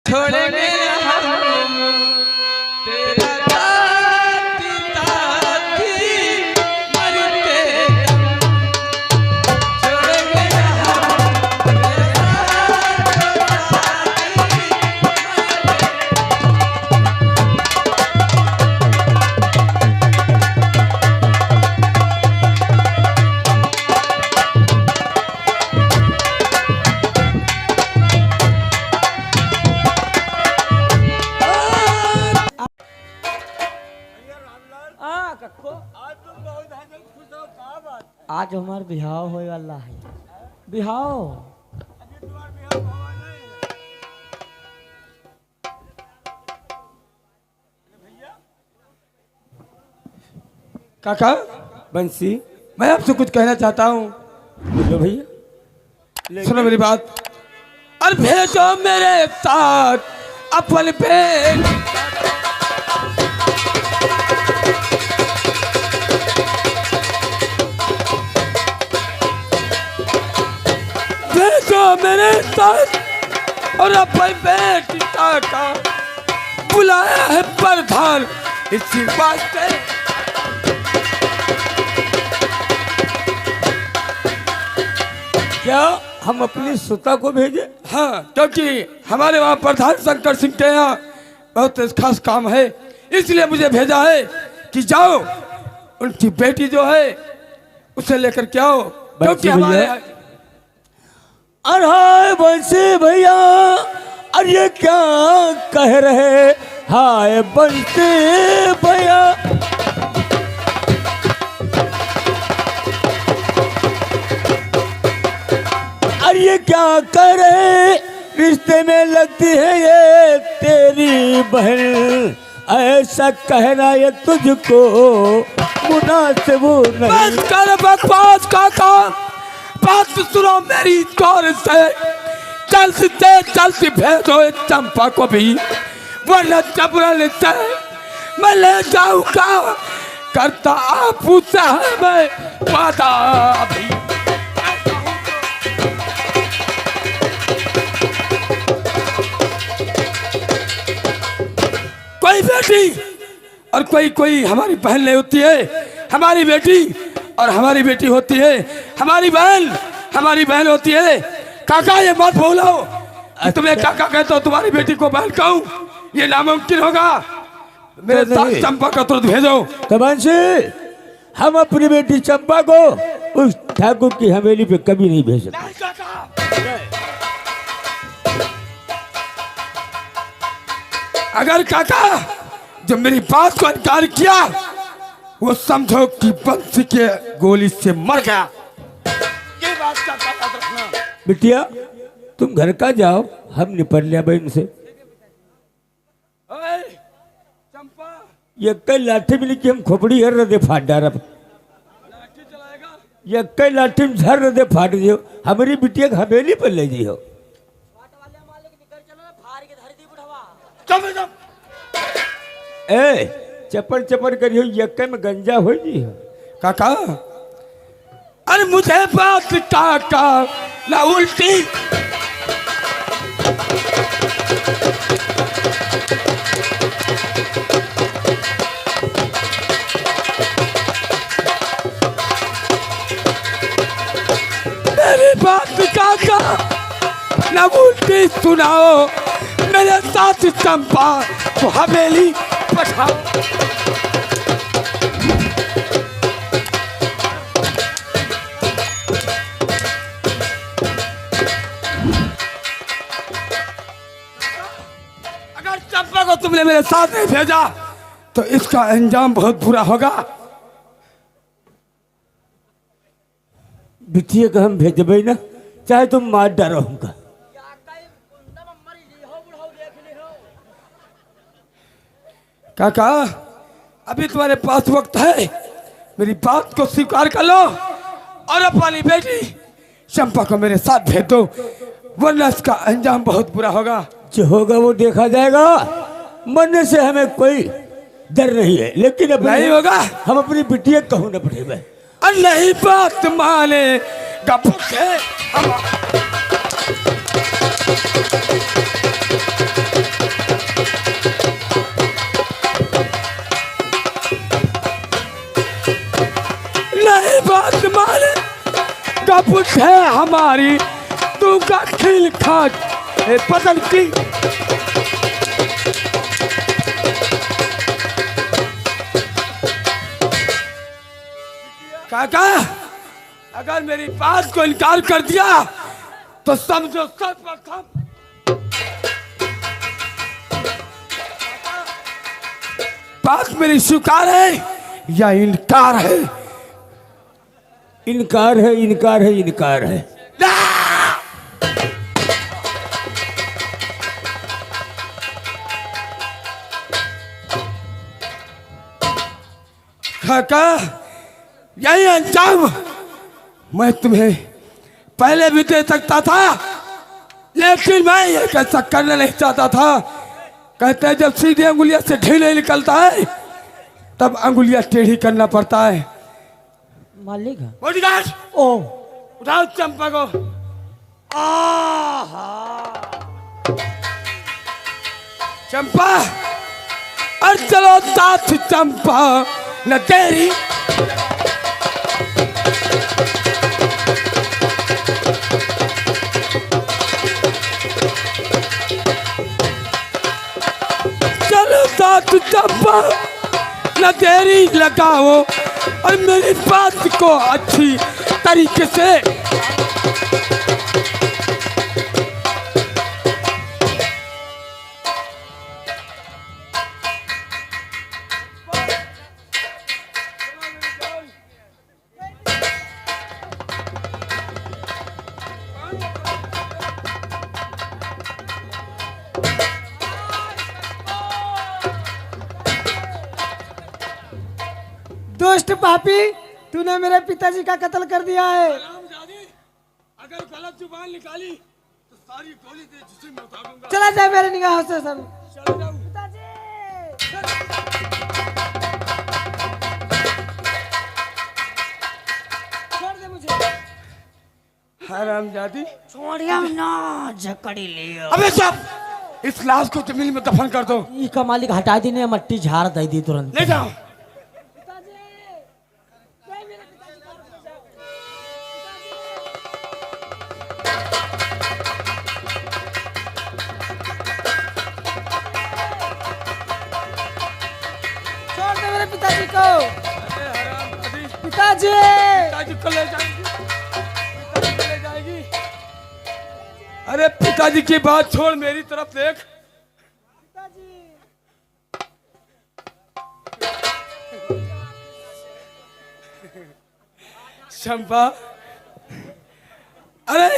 छोड़ेंगे हम तेरा ताती ताती मरते दम छोड़ेंगे हम तेरा आज हमार बिहाव होए वाला है। बिहाव काका बंसी, मैं आपसे कुछ कहना चाहता हूँ। बोलो भैया, सुनो मेरी बात। और भेजो मेरे साथ अपन बेट। भेजो मेरे साथ और अपन बेट का बुलाया है प्रधान इसी बात से। क्या हम अपनी सुता को भेजे? हाँ, क्योंकि हमारे वहाँ प्रधान शंकर सिंह के यहाँ बहुत खास काम है, इसलिए मुझे भेजा है कि जाओ उनकी बेटी जो है उसे लेकर के आओ। क्योंकि हमारे अरे बंसी भैया, अरे ये क्या कह रहे? हाय बंसी भैया, अरे ये क्या कह रहे? रिश्ते में लगती है ये तेरी बहन, ऐसा कहना ये तुझको मुनासिब नहीं। बस कर बकवास काका, बात सुनो मेरी गौर से। जल्दी भेजो इस चंपा को भी, वरना जबरन से मैं ले जाऊंगा। करता आप उससे है मैं वादा भी। कोई बेटी और कोई हमारी बहन नहीं होती है। हमारी बेटी और हमारी बेटी होती है, हमारी बहन होती है। काका ये मत बोलो, तुम्हें काका कहते हो, तुम्हारी बेटी को बहन कहूं, ये नामुमकिन होगा। मेरे साथ चंपा का तुरंत भेजो। तबंसी, हम अपनी बेटी चंपा को उस ठाकुर की हवेली पे कभी नहीं भेज सकते। अगर काका जो मेरी बात को इनकार किया, वो समझो कि बंसी के गोली से मर गया। ये बात का याद रखना। बिटिया तुम घर का जाओ, हम निपट लिया बहन से। ओए, चंपा ये कई लाठी मिली कि हम खोपड़ी हर दे फाट डारा। लाठी चलाएगा? ये कई लाठी में झर दे फाट दियो, हमारी बिटिया को हवेली पर ले जियो। ए चपर करियो, यक्के में गंजा हो जी काका। अरे मुझे बात काका ना उल्टी। मेरी बात काका ना उल्टी सुनाओ। मेरे साथ चंपा को हवेली पठाओ। अगर चंपा को तुमने मेरे साथ नहीं भेजा तो इसका अंजाम बहुत बुरा होगा। बिटिया को हम भेजबे ना, चाहे तुम मार डालो हमका। काका अभी तुम्हारे पास वक्त है, मेरी बात को स्वीकार कर लो और अपनी बेटी चंपा को मेरे साथ भेज दो, वरना इसका अंजाम बहुत बुरा होगा। जो होगा वो देखा जाएगा, मरने से हमें कोई डर नहीं है, लेकिन अब नहीं होगा। हम अपनी बिटिया कहूँ न पड़ेगा। और नहीं बात माने का भूखे हम बात है हमारी, तू का खिल खाट पतन की। काका, अगर मेरी बात को इनकार कर दिया तो समझो सब खत्म। बात मेरी स्वीकार है या इनकार है? इनकार है, इनकार है, इनकार है। काका, यही अंजाम मैं तुम्हें पहले भी दे सकता था, लेकिन मैं ये कैसा करना नहीं चाहता था। कहते हैं जब सीधी अंगुलियां से घी नहीं निकलता है तब अंगुलियां टेढ़ी करना पड़ता है। मालिक बॉडीगार्ड, ओ उठाओ चंपा को। चंपा, और चलो साथ चंपा, न तेरी चलो साथ चंपा, न देरी लगाओ और मेरी बात को अच्छी तरीके से दुष्ट पापी, तूने मेरे पिताजी का कत्ल कर दिया है। अगर गलत जुबान निकाली तो सारी गोली तेरे जिस्म में उतार दूंगा। चला जाए मेरे निगाहों से सब। चले जाओ। छोड़ दे मुझे। हरामजादी, छोड़िया ना, झकड़ी लियो। अबे सब, इस लाश को जमीन में दफन कर दो। ई का मालिक हटा दी ने, मट्टी झाड़ दे दी तुरंत। ले जाओ। छोड़ दे मेरे पिताजी को। अरे हरामजादी, पिताजी, पिताजी को ले जाएगी, पिताजी को ले जाएगी। अरे पिताजी की बात छोड़, मेरी तरफ देख। चंपा, अरे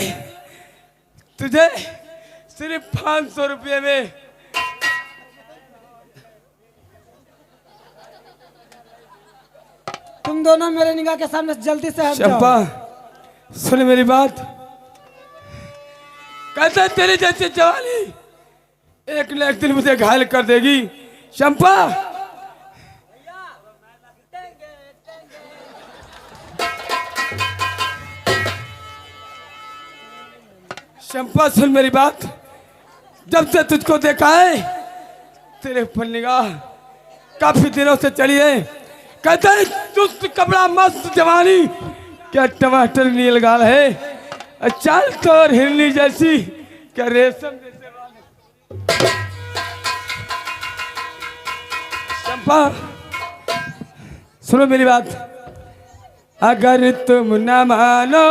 तुझे सिर्फ 500 रुपये में तुम दोनों मेरे निगाह के सामने से जल्दी से हट जाओ। चंपा, सुन मेरी बात। कहता है तेरे जैसे जवानी एक न एक दिन मुझे घायल कर देगी। चंपा, चंपा सुन मेरी बात। जब से तुझको देखा है तेरे ऊपर निगाह काफी दिनों से चली है। कहता है दुष्ट कपड़ा मस्त जवानी, क्या टमाटर नील गाल है, चाल तो और हिरनी जैसी, क्या रेशम जैसे बाल। चंपा सुनो मेरी बात। अगर तुम न मानो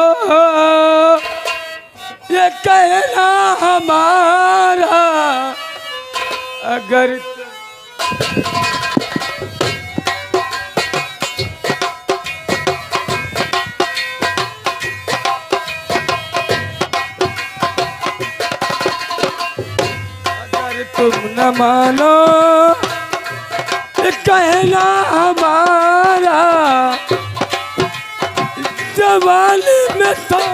ये कहना हमारा, अगर तुम न मानो ये कहना हमारा, जवानी में था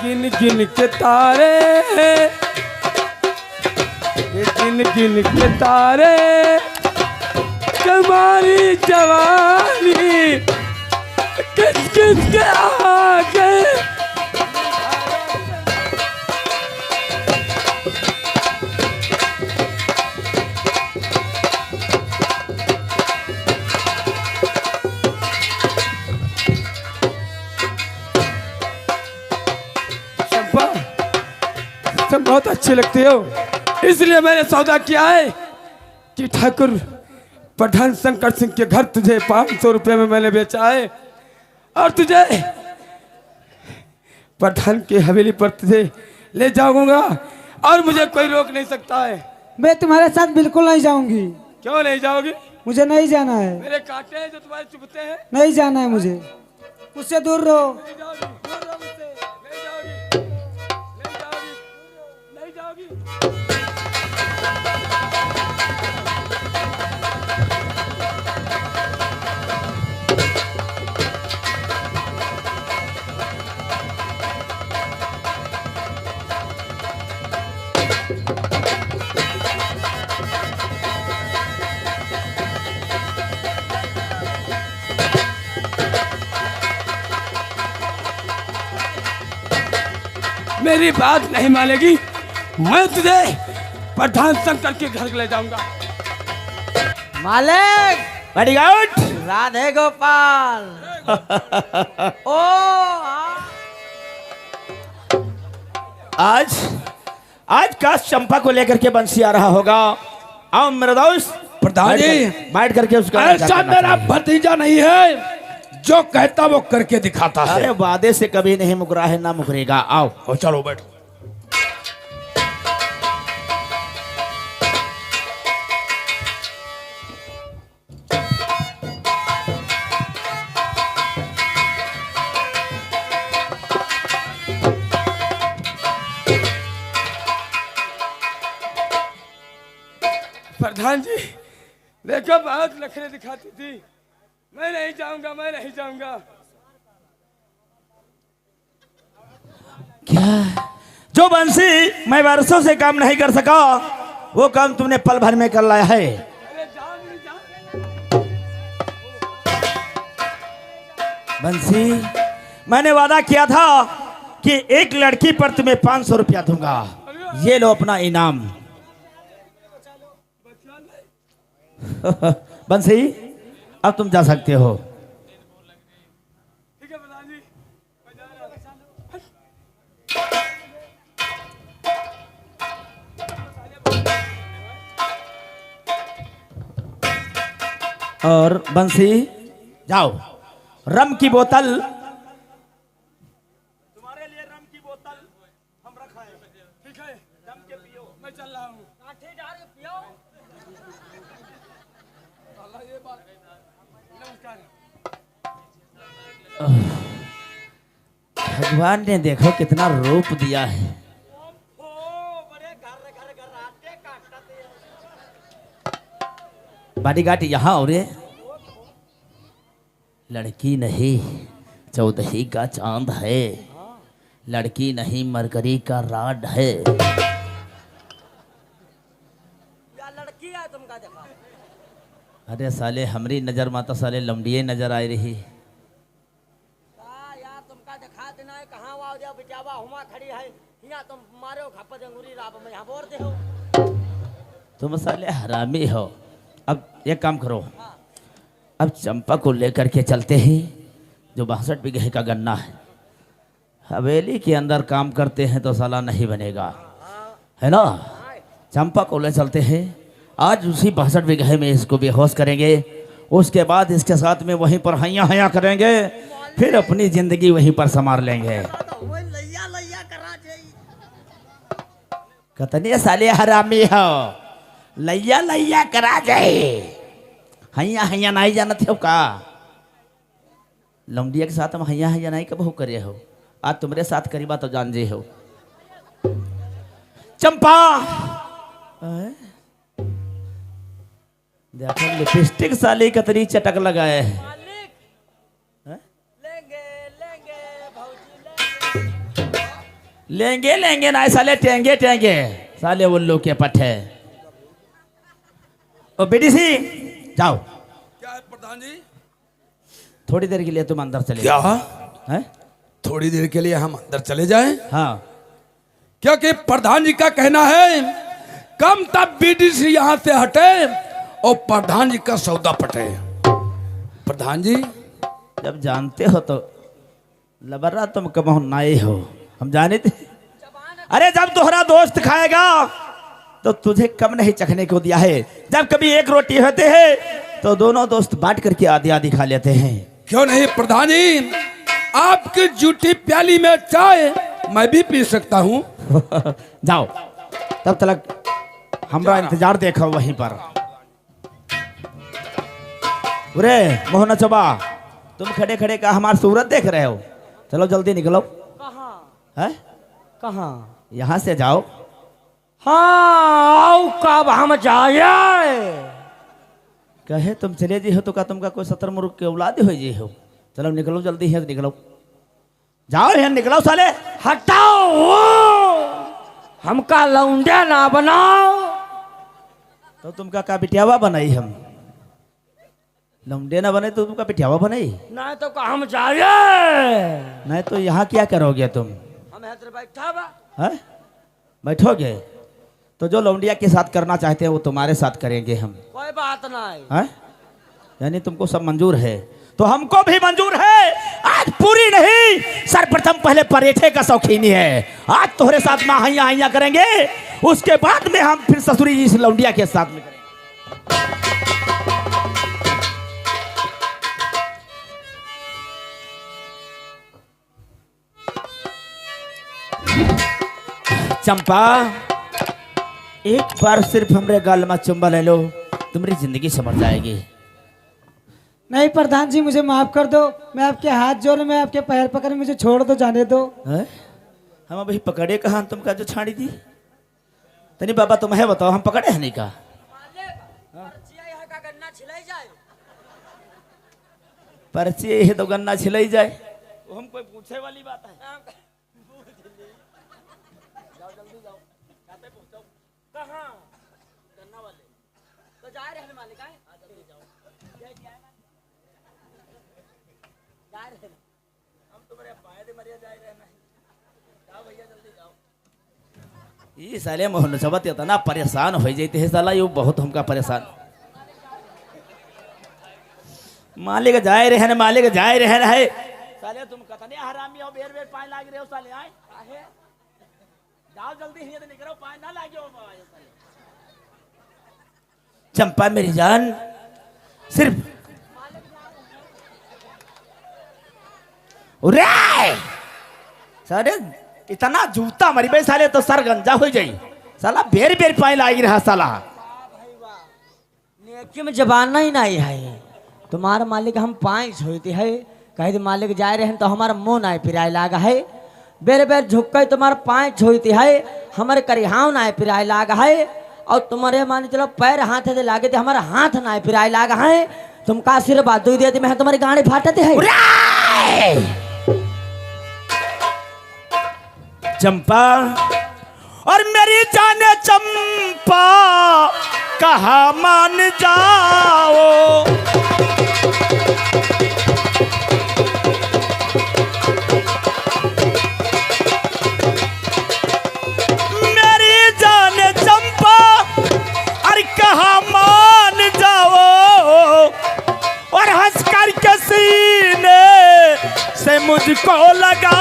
गिन गिन के तारे, गिन गिन के तारे, तुम्हारी जवानी किस किस के के चंपा, तुम बहुत अच्छे लगते हो, इसलिए मैंने सौदा किया है कि ठाकुर पठान शंकर सिंह के घर तुझे 500 रुपये में मैंने बेचा है, और तुझे पठान की हवेली पर तुझे ले जाऊंगा और मुझे कोई रोक नहीं सकता है। मैं तुम्हारे साथ बिल्कुल नहीं जाऊंगी। क्यों नहीं जाओगी? मुझे नहीं जाना है। मेरे कांटे हैं जो तुम्हारे चुभते हैं। नहीं जाना है मुझे, उससे दूर रहो। नहीं जाओगी, दूर रहो मुझसे। नहीं जाओगी, नहीं जाओगी, नहीं जाओगी। मेरी बात नहीं मानेगी, मैं तुझे पठान शंकर के घर ले जाऊंगा। मालिक, वेरी गुड। राधे गोपाल। ओ आज का चंपा को लेकर के बंसी आ रहा होगा। आओ मेरा दोस्त प्रधान जी, बैठ करके उसका ऐसा मेरा भतीजा नहीं है जो कहता वो करके दिखाता है। अरे वादे से कभी नहीं मुकरा है, ना मुकरेगा। आओ चलो बैठो। प्रधान जी देखो, बहुत नखरे दिखाती थी। मैं नहीं जाऊंगा, मैं नहीं जाऊंगा। क्या जो बंसी मैं वर्षों से काम नहीं कर सका, वो काम तुमने पल भर में कर लाया है। अरे जाओ नहीं, जाओ। बंसी, मैंने वादा किया था कि एक लड़की पर तुम्हें 500 रुपया दूंगा। ये लो अपना इनाम। बंसी, अब तुम जा सकते हो। ठीक है प्रधान जी, मैं जा रहा हूं। और बंसी, जाओ, रम की बोतल तुम्हारे लिए, रम की बोतल हम रखा है। ठीक है, जम के पियो। मैं चल रहा हूँ। ये बात नमस्कार। भगवान ने देखो कितना रूप दिया है। बॉडीगार्ड यहाँ और ये लड़की नहीं, चौदही का चांद है। लड़की नहीं, मरकरी का राड है। अरे साले, हमारी नजर माता साले लमडिये नजर आ रही। यार तुमका दिखा देना है कहाँ वाव दिया बिचावा हुमा खड़ी है यहाँ तुम मारे हो खप्पा अंगूरी राब में यहाँ बोल दे हो। तुम साले हरामी हो। अब एक काम करो, अब चंपा को लेकर के चलते ही, जो 62 बीघे का गन्ना है, हवेली के अंदर काम करते हैं तो साला नहीं बनेगा, है ना। चंपा को ले चलते हैं, आज उसी 62 बीघे में इसको बेहोश करेंगे। उसके बाद इसके साथ में वहीं पर हैया हैया करेंगे, फिर अपनी जिंदगी वहीं पर संवार लेंगे। कतने साले हरामी हो, लैया लैया करा जाए, हैया हैया नहीं जाना थे का। लमडिया के साथ हम हैया हैया नहीं कब हो करे हो, आज तुम्हारे साथ करीबा तो जान जे हो। चंपा, देखो लिपस्टिक साली कतरी चटक लगाए है। लेंगे लेंगे ना साले, टेंगे टेंगे साले उल्लू के पट्टे। ओ बेटी सी, जाओ। क्या है प्रधान जी? थोड़ी देर के लिए तुम अंदर चले क्या? हैं? थोड़ी देर के लिए हम अंदर चले जाएं, हाँ क्योंकि प्रधान जी का कहना है कम तब बीडीसी यहां से हटे और प्रधान जी का सौदा पटे। प्रधान जी जब जानते हो तो लबर्रा तुम कब नाए हो, हम जाने थे। अरे जब दोहरा दोस्त खाएगा तो तुझे कम नहीं चखने को दिया है। जब कभी एक रोटी होते हैं तो दोनों दोस्त बांट करके आधी आधी खा लेते हैं। क्यों नहीं प्रधान जी, आपकी जूठी प्याली में चाय मैं भी पी सकता हूँ। जाओ तब तक हमारा इंतजार देखो वहीं पर। अरे मोहन चबा, तुम खड़े खड़े का हमारी सूरत देख रहे हो? चलो जल्दी निकलो। कहाँ है कहाँ? यहाँ से जाओ। हाँ आओ कब हम जाए? कहे तुम चले जी हो तो का तुमका कोई सतर मुर्ग के औलाद हो जी हो। चलो निकलो जल्दी है, निकलो जाओ यहाँ निकलो साले। हटाओ हमका लौंडा ना बनाओ। तो तुमका का बिटियावा बनाई हम? लौंडे ना बने तो तुमका बिटियावा बनाई? ना तो का हम जाए। नहीं तो यहाँ क्या करोगे तुम? हम इधर बैठा बा। है बैठोगे तो जो लौंडिया के साथ करना चाहते हैं वो तुम्हारे साथ करेंगे हम। कोई बात नहीं। है यानी तुमको सब मंजूर है तो हमको भी मंजूर है। आज पूरी नहीं सर्वप्रथम पहले परेठे का शौकीनी है। आज तुम्हारे साथ माँ हैया हैया करेंगे, उसके बाद में हम फिर ससुरी जी इस लौंडिया के साथ में करेंगे। चंपा एक बार सिर्फ हमरे गाल में चुम्बा ले लो, तुम्हारी जिंदगी संवर जाएगी। नहीं प्रधान जी मुझे माफ कर दो, मैं आपके हाथ जोड़, मैं आपके पैर पकड़, मुझे छोड़ दो, जाने दो। है? हम अभी पकड़े कहाँ तुमका जो छाड़ी दी? तनी बाबा तुम है बताओ, हम पकड़े हैं नहीं का? पर्ची ये तो गन्ना छिलाई जाए, वो हम कोई पूछे वाली बात है? ये साले मोहन सबत इतना परेशान हो जाते हैं साला, ये बहुत हमका परेशान। मालिक जाए रहे न, मालिक जाए रहे साले तुम कतने हरामी हो, बेर बेर पाए लाग रहे हो साले। आए जाओ जल्दी ही निकलो, पाए ना लागे हो साले। चंपा मेरी जान, सिर्फ उरे साले इतना जूता मरी भाई साले तो सर गंजा हो जाई साला, बेर बेर पाए लागी रहा साला। नेकी में जबान ही नहीं है। तुम्हारा मालिक हम पाँच होती है, कहे मालिक जाए रहे तो हमारा मुंह नहीं पिराए लागा है। बेर बेर झुक तुम्हारा पाँच होती है, हमारे करिहाव नहीं पिराए लागा है। और तुम्हारे मान चलो पैर हाथ से लागे थे, हमारा हाथ नहीं पिराए लागा है। तुम का सिर बात दो देती, मैं तुम्हारी गाड़ी फाटते है। चंपा और मेरी जाने चंपा कहा मान जाओ। मेरी जाने चंपा अरे कहा मान जाओ, और हंस कर के सीने से मुझको लगा।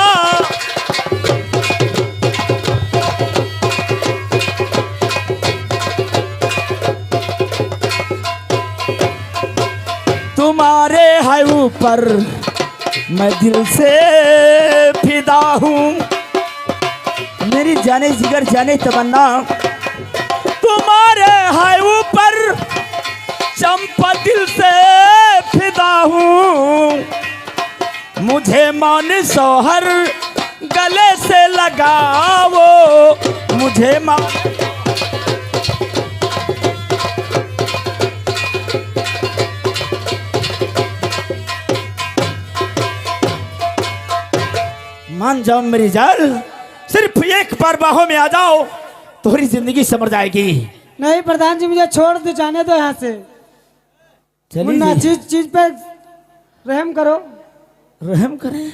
तुम्हारे है ऊपर मैं दिल से फिदा हूँ, मेरी जाने जिगर जाने तमन्ना। तुम्हारे है ऊपर चंपा दिल से फिदा हूँ, मुझे मान सोहर गले से लगाओ, मुझे मान जाओ मेरी जान, सिर्फ एक बार बाहों में आ जाओ, तुम्हारी जिंदगी संवर जाएगी। नहीं प्रधान जी मुझे छोड़ दो, जाने दो यहाँ से। मुन्ना चीज चीज पे रहम करो। रहम करें?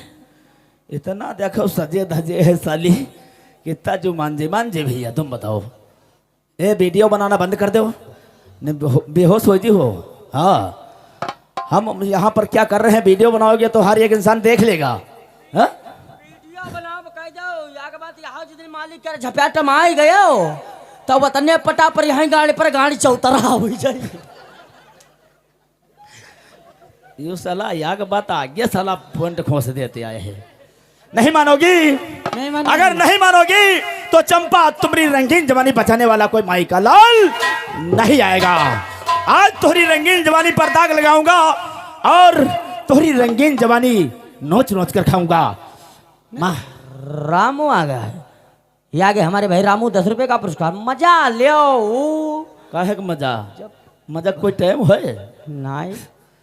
इतना देखो सजे धजे है साली, कितना जो मान जे भैया तुम बताओ। ए वीडियो बनाना बंद कर दो, नहीं बेहोश हो जी हो। हाँ हम यहाँ पर क्या कर रहे हैं, वीडियो बनाओगे तो हर एक इंसान देख लेगा। हाँ वीडियो बनाओ कह जाओ या के बात यहाँ जिस दिन मालिक कर झपेट में आई गयो तो वतने पटा पर यहाँ गाड़ी पर गाड़ी चौतरा हो जाए। ये साला या के बात आगे साला पॉइंट खोस देते आए हैं। नहीं मानोगी? नहीं मानूंगी। अगर नहीं मानोगी तो चंपा तुम्हारी रंगीन जवानी बचाने वाला कोई माई का लाल नहीं आएगा। आज तुम्हारी रंगीन जवानी पर दाग लगाऊंगा और तुम्हारी रंगीन जवानी नोच नोच कर खाऊंगा। माँ रामू आ गया है। ये आगे हमारे भाई रामू 10 रुपए का पुरस्कार मजा लियो। काहे का मजा? मजा कोई टाइम है? नहीं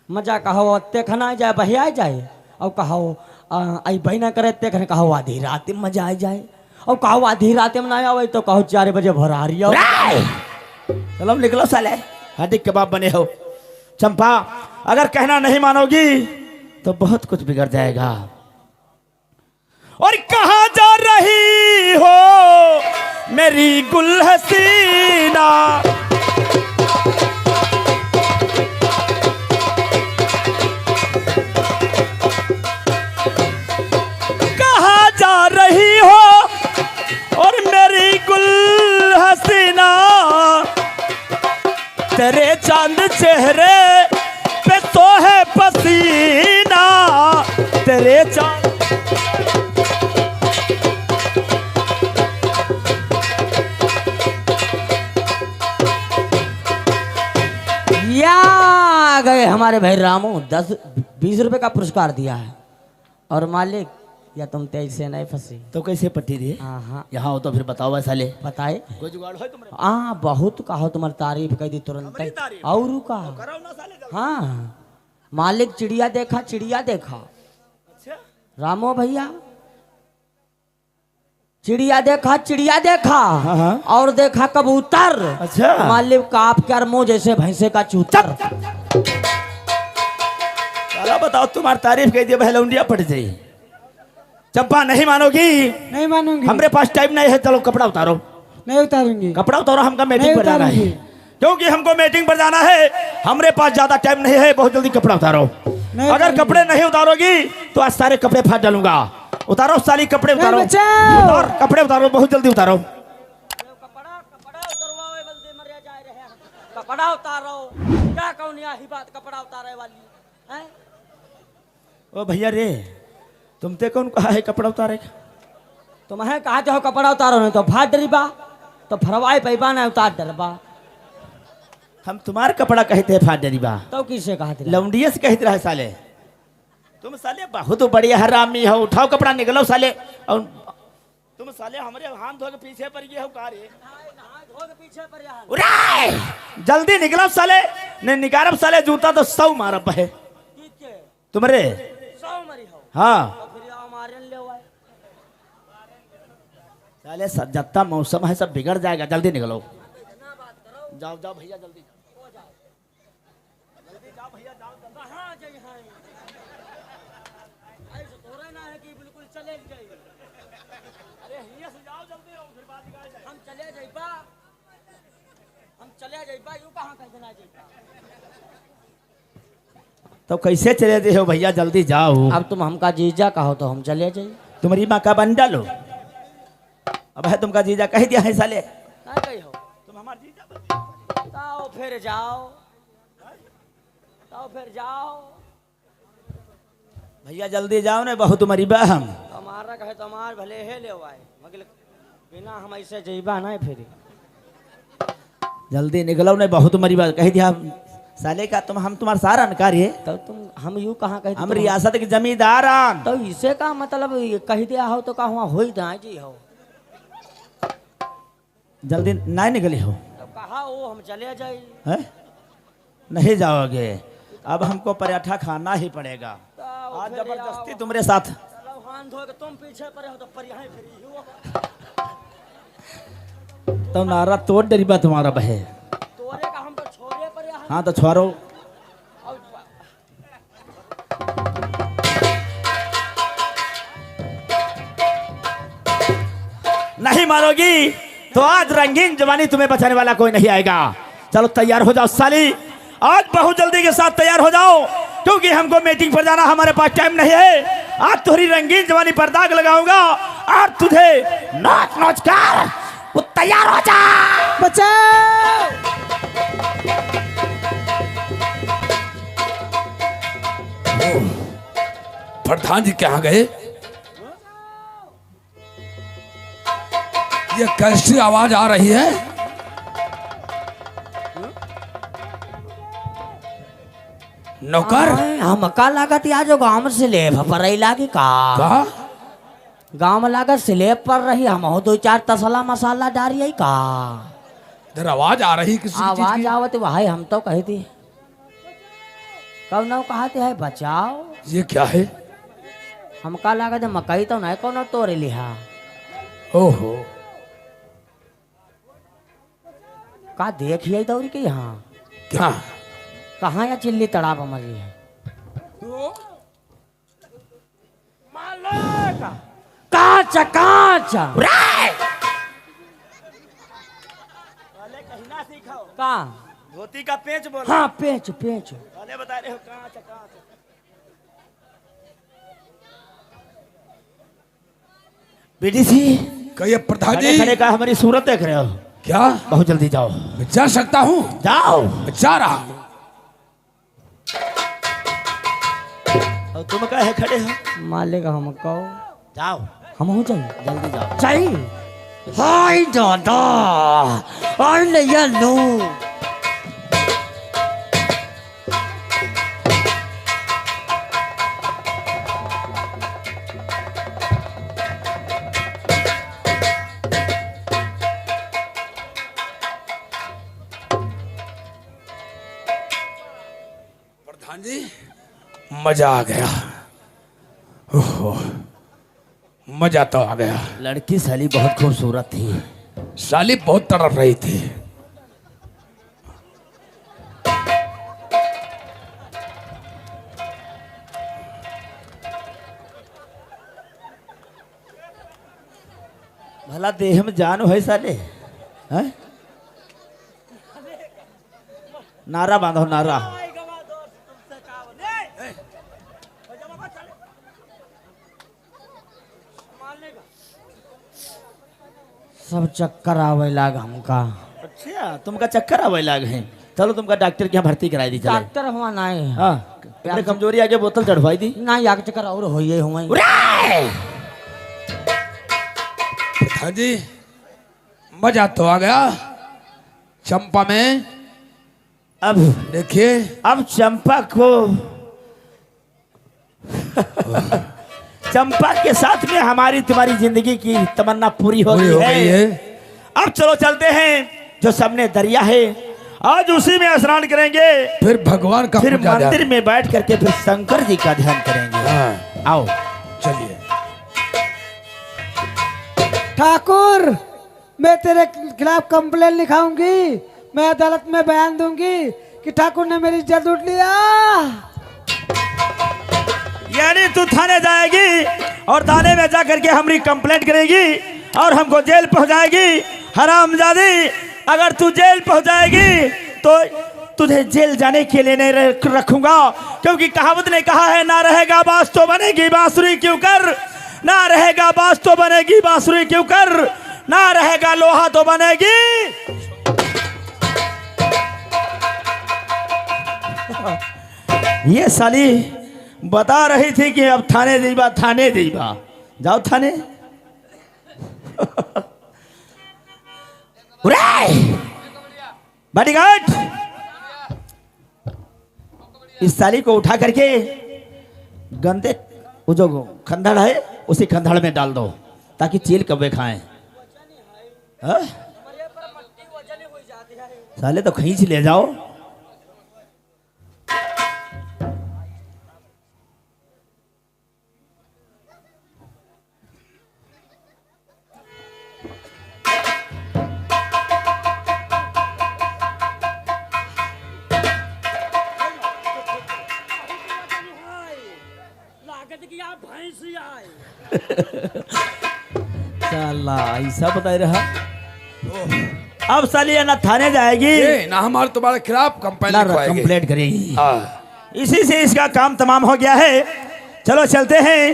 मजा कहो ते खना जाए बहिया जाए और कहो आई बहना करे ते खने कहो आधी रात में मजा आ जाए और कहो आधी रात में ना आवे तो कहो 4 बजे भर आ रही हो। चलो निकलो साले, हड्डी कबाब बने हो। चंपा अगर कहना नहीं मानोगी तो बहुत कुछ बिगड़ जाएगा। और कहाँ जा रही हो मेरी गुल हसीना, कहाँ जा रही हो और मेरी गुल हसीना, तेरे चांद चेहरे पे तो है पसीना, तेरे चांद। या आ गए हमारे भाई रामू 10-20 रुपए का पुरस्कार दिया है। और मालिक या तुम तेज से नहीं फंसी तो कैसे पट्टी दिए? हाँ हाँ यहाँ हो तो फिर बताओ साले। बताए कोई जुगाड़ है तुम्हारे? हाँ बहुत कहो तुम्हारी तारीफ कह दी तुरंत और कहा। कराओ ना साले। हाँ मालिक चिड़िया देखा अच्छा रामो भैया चिड़िया देखा हाँ, हाँ। और देखा कबूतर। अच्छा। मालिक का आप क्या मुंह जैसे भैंसे का चूतर। साला बताओ तुम्हारी तारीफ कह दिया बहलौंडिया पट जाई। चंपा नहीं मानोगी? नहीं मानूंगी। हमरे पास टाइम नहीं है, चलो कपड़ा उतारो। नहीं उतारूंगी। कपड़ा उतारो, हमका मीटिंग नहीं पर जाना है। उतारूंगी। क्योंकि हमको मीटिंग पर जाना है, हमरे पास ज्यादा टाइम नहीं है, बहुत जल्दी कपड़ा उतारो। नहीं अगर उतारूंगी। कपड़े नहीं उतारोगी तो आज सारे कपड़े फाड़ डालूंगा। उतारो साली कपड़े उतारो। नहीं बचाओ। उतार, कपड़े उतारो, बहुत जल्दी उतारो। कपड़ा उतारो क्या कौन ही बात कपड़ा उतारे वाली है? ओ भैया रे, तुमते कौन कहा है कपड़ा उतारे? तुम्हें कहते हो कपड़ा उतारो नहीं तो फाड़ डरबा तो फरवाई पैबा ना उतार डरबा हम तुम्हारे कपड़ा कहते हैं फाड़ डरीबा, तो किसे कहते लौंडिया से कहते रहे साले। तुम साले बहुत बढ़िया हरामी हो। उठाओ कपड़ा, निकलो साले। और तुम साले हमारे हाथ धो के पीछे पड़ गए हो का रे? उराय! जल्दी निकलो साले, नहीं निकारब साले जूता तो 100 मारब है तुम्हारे। हाँ साले जत्ता मौसम है सब बिगड़ जाएगा। जल्दी निकलो, जाओ जाओ भैया जल्दी जाओ भैया जाओ। अरे हिया से जाओ जल्दी, फिर बात निकाल जाए। हम चले जाइबा यूं कहां कह देना जाइबा। तो कैसे चले दे हो भैया, जल्दी जाओ। अब तुम हमका जीजा कहो तो हम चले जाइए। तुम्हारी माँ का बन डालो। अब है तुमका जीजा कह दिया है साले। ना कही हो तुम हमारा जीजा बन। ताओ फिर जाओ भैया जल्दी जाओ ना, बहुत तुम्हारी बहन। तुम्हारा कहे तुम्हार भले है ले आए मगर बिना हम ऐसे जइबा नहीं फिर। जल्दी निकलो ना, बहुत तुम्हारी बात कह दिया साले का। हम तुम्हारा सारा अनकार है। तो तुम हम यूं कहाँ कहते हम रियासत के जमींदार हैं। तो इसे का मतलब ये कह दिया हो तो कहा हो ही जी हो जल्दी नहीं निकले हो तो कहा वो हम चले जाए। है? नहीं जाओगे, अब हमको पराठा खाना ही पड़ेगा। आज जबरदस्ती तुम्हारे साथ। हाथ धो के तुम पीछे पड़े हो तो पर यहाँ फ्री हो। तो नारा तोड़ डरीबा तुम्हारा बहे। तोरे का हम तो छोरे पर यहाँ। हाँ तो छोड़ो। नहीं मानोगी तो आज रंगीन जवानी तुम्हें बचाने वाला कोई नहीं आएगा। चलो तैयार हो जाओ साली, आज बहुत जल्दी के साथ तैयार हो जाओ, क्योंकि हमको मीटिंग पर जाना, हमारे पास टाइम नहीं है। आज तुम्हारी रंगीन जवानी पर दाग लगाऊंगा और तुझे नाच नाच कर वो तैयार हो जा। बचाओ। प्रधान जी कहाँ गए? ये कैसी आवाज आ रही है? नौकर हम का लागत या जो गांव में स्लेब पर रही लागी का गांव में लागत स्लेब पर रही, हम हो 2-4 तसला मसाला डाली है का। इधर आवाज आ रही किसी चीज आवाज की? आवत भाई, हम तो कही थी कब न कहते है बचाओ। ये क्या है? हम का लागत मकई तो नहीं कोनो तोड़े लिहा। ओहो, का देखिए दौड़ी के यहाँ क्या कहाँ या चिल्ली तड़ाप मरी है। काच काच का धोती का पेच बोल। हाँ पेच पेच। बता रहे हो कहाँ कहाँ बीडीसी कहिए प्रधान खड़े जी। खड़े का हमारी सूरत देख रहे हो क्या बहुत जल्दी जाओ। मैं जा सकता हूँ? जाओ। जा रहा हूँ। और तुम कहे है खड़े हो? मालिक हम कहो जाओ हम हो जाइए जल्दी जाओ। चाहिए। हाय दादा आई ले लो। प्रधान जी मजा आ गया। ओहो, मजा तो आ गया। लड़की साली बहुत खूबसूरत थी। साली बहुत तड़प रही थी। भला देह में जान है साले हैं? नारा बांधो नारा। सब चक्कर आवे लाग हमका। अच्छा तुमका चक्कर आवे लाग है। चलो तुमका डॉक्टर के यहाँ भर्ती कराई दी चले। डॉक्टर हुआ नहीं है। हाँ अपने कमजोरी आगे बोतल चढ़वाई दी। ना याक चक्कर और होइए हुआ। प्रधान जी मजा तो आ गया। चंपा में अब देखिए, अब चंपा को चंपा के साथ में हमारी तुम्हारी जिंदगी की तमन्ना पूरी हो पूरी हो गई गई है। है। अब चलो चलते हैं जो सामने दरिया है, आज उसी में स्नान करेंगे, फिर भगवान का फिर पूजा मंदिर में बैठ करके फिर शंकर जी का ध्यान करेंगे। हाँ, आओ चलिए। ठाकुर मैं तेरे खिलाफ कंप्लेन लिखाऊंगी, मैं अदालत में बयान दूंगी कि ठाकुर ने मेरी इज्जत लूट लिया। यानी तू थाने जाएगी और थाने में जा करके हमारी कंप्लेंट करेगी और हमको जेल पहुंचाएगी। हरामजादी, अगर तू जेल पहुंचाएगी तो तुझे जेल जाने के लिए नहीं रखूंगा, क्योंकि कहावत ने कहा है ना रहेगा बांस तो बनेगी बांसुरी क्यों कर, ना रहेगा बांस तो बनेगी बांसुरी क्यों कर, ना रहेगा लोहा तो बनेगी। ये साली बता रही थी कि अब थाने दीबा थाने दीबा। जाओ थाने। बॉडीगार्ड इस साली को उठा करके गंदे वो जो खंडहर है उसी खंडहर में डाल दो ताकि चील कब्बे खाएं। हाँ? साले तो खींच ले जाओ। अल्लाह ऐसा बता रहा। अब सालिया ना थाने जाएगी ये ना हमारे तुम्हारे खिलाफ कंप्लेंट ना लिखवाएंगे। कंप्लेंट करेगी। हाँ। इसी से इसका काम तमाम हो गया है। चलो चलते हैं,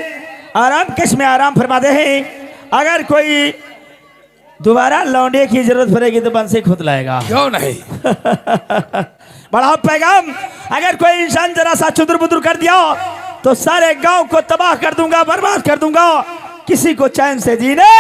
आराम कश में आराम फरमाते हैं। अगर कोई दोबारा लौंडे की जरूरत पड़ेगी तो बंसी खुद लाएगा। क्यों नहीं। बढ़ाओ पैगाम, अगर कोई इंसान जरा सा चुदर बुदर कर दिया तो सारे गांव को तबाह कर दूंगा, बर्बाद कर दूंगा, किसी को चैन से जीने